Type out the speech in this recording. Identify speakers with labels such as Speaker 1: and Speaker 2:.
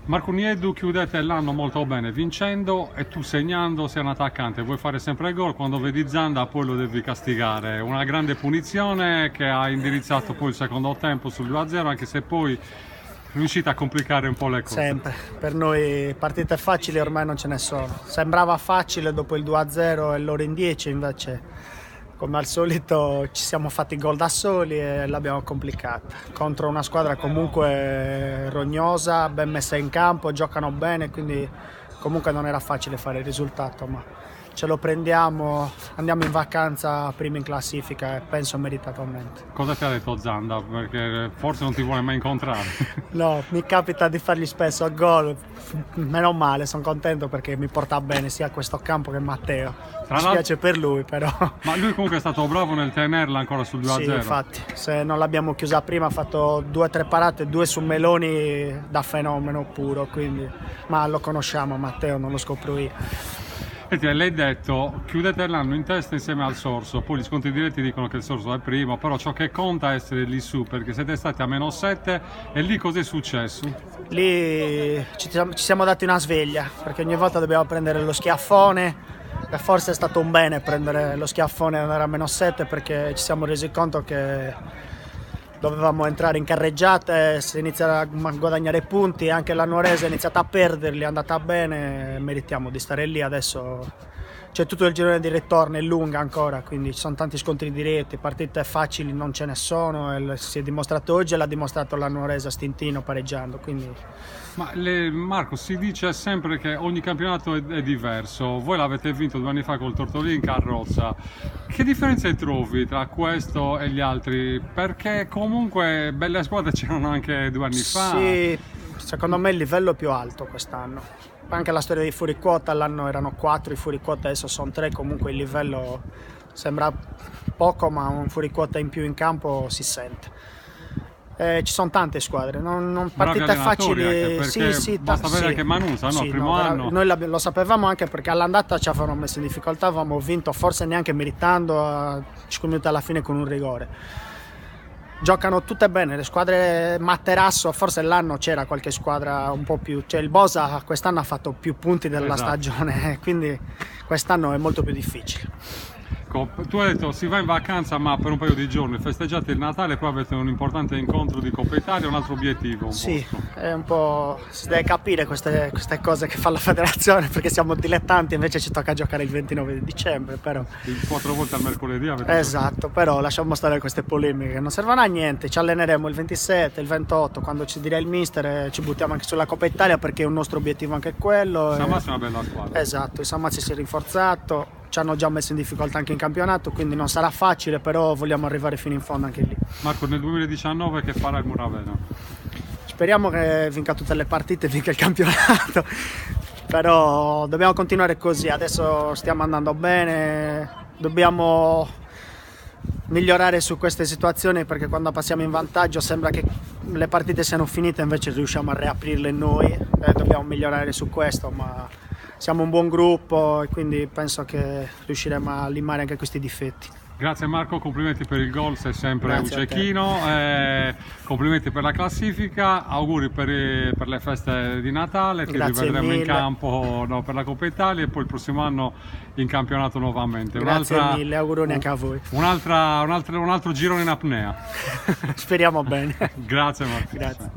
Speaker 1: Marco Nieddu, chiudete l'anno molto bene vincendo e tu segnando, sei un attaccante, vuoi fare sempre gol, quando vedi Zanda poi lo devi castigare. Una grande punizione che ha indirizzato poi il secondo tempo sul 2-0, anche se poi riuscite a complicare un po' le cose.
Speaker 2: Sempre, per noi partite facili ormai non ce ne sono. Sembrava facile dopo il 2-0 e loro in 10, invece come al solito ci siamo fatti gol da soli e l'abbiamo complicata. Contro una squadra comunque rognosa, ben messa in campo, giocano bene, quindi comunque non era facile fare il risultato, ma ce lo prendiamo, andiamo in vacanza prima in classifica e penso meritatamente.
Speaker 1: Cosa ti ha detto Zanda? Perché forse non ti vuole mai incontrare.
Speaker 2: No, mi capita di fargli spesso gol, meno male, sono contento perché mi porta bene sia a questo campo che Matteo. Mi spiace per lui però.
Speaker 1: Ma lui comunque è stato bravo nel tenerla ancora sul 2-0.
Speaker 2: Sì, infatti, se non l'abbiamo chiusa prima ha fatto 2 o 3 parate, 2 su Meloni da fenomeno puro, quindi ma lo conosciamo Matteo, non lo scopro io.
Speaker 1: Senti, l'hai detto, chiudete l'anno in testa insieme al Sorso, poi gli scontri diretti dicono che il Sorso è primo, però ciò che conta è essere lì su, perché siete stati a -7 e lì cos'è successo?
Speaker 2: Lì ci siamo dati una sveglia, perché ogni volta dobbiamo prendere lo schiaffone, e forse è stato un bene prendere lo schiaffone e andare a -7, perché ci siamo resi conto che dovevamo entrare in carreggiate, se iniziare a guadagnare punti, anche la Nuorese è iniziata a perderli, è andata bene, meritiamo di stare lì. Adesso c'è tutto il girone di ritorno, è lunga ancora, quindi ci sono tanti scontri diretti, partite facili non ce ne sono, e si è dimostrato oggi e l'ha dimostrato la Nuorese a Stintino pareggiando, quindi...
Speaker 1: Ma Marco, si dice sempre che ogni campionato è diverso, voi l'avete vinto 2 anni fa col Tortolì in carrozza, che differenze trovi tra questo e gli altri? Perché comunque belle squadre c'erano anche 2 anni fa.
Speaker 2: Sì, secondo me il livello è più alto quest'anno, anche la storia dei fuoriquota, l'anno erano 4 i fuoriquota, adesso sono 3, comunque il livello sembra poco ma un fuoriquota in più in campo si sente. Ci sono tante squadre, non partite facili,
Speaker 1: sì, basta vedere anche Manusa, no?
Speaker 2: Sì,
Speaker 1: primo anno.
Speaker 2: Noi lo sapevamo anche perché all'andata ci avevano messo in difficoltà, avevamo vinto forse neanche meritando a 5 minuti alla fine con un rigore. Giocano tutte bene, le squadre Materasso, forse l'anno c'era qualche squadra un po' più, cioè il Bosa quest'anno ha fatto più punti della stagione, quindi quest'anno è molto più difficile.
Speaker 1: Tu hai detto si va in vacanza ma per un paio di giorni, festeggiate il Natale, poi avete un importante incontro di Coppa Italia, un altro obiettivo.
Speaker 2: Sì, è un po', si deve capire queste cose che fa la federazione, perché siamo dilettanti, invece ci tocca giocare il 29 di dicembre, però...
Speaker 1: 4 volte al mercoledì avete
Speaker 2: Esatto, però lasciamo stare queste polemiche, non servono a niente, ci alleneremo il 27, il 28, quando ci dirà il mister ci buttiamo anche sulla Coppa Italia perché è un nostro obiettivo anche quello.
Speaker 1: San Mazzi è una bella squadra.
Speaker 2: Esatto, il San Mazzi si è rinforzato, ci hanno già messo in difficoltà anche in campionato, quindi non sarà facile, però vogliamo arrivare fino in fondo anche lì.
Speaker 1: Marco, nel 2019 che farà il Muravena?
Speaker 2: Speriamo che vinca tutte le partite, vinca il campionato, però dobbiamo continuare così, adesso stiamo andando bene, dobbiamo migliorare su queste situazioni perché quando passiamo in vantaggio sembra che le partite siano finite, invece riusciamo a riaprirle noi e dobbiamo migliorare su questo, ma siamo un buon gruppo e quindi penso che riusciremo a limare anche questi difetti.
Speaker 1: Grazie Marco, complimenti per il gol, sei sempre un
Speaker 2: Grazie
Speaker 1: cecchino, complimenti per la classifica, auguri per le feste di Natale, ti
Speaker 2: Grazie
Speaker 1: rivedremo
Speaker 2: mille.
Speaker 1: in campo per la Coppa Italia e poi il prossimo anno in campionato nuovamente.
Speaker 2: Grazie mille, auguroni anche a voi.
Speaker 1: Un altro girone in apnea.
Speaker 2: Speriamo bene.
Speaker 1: Grazie Marco.
Speaker 2: Grazie.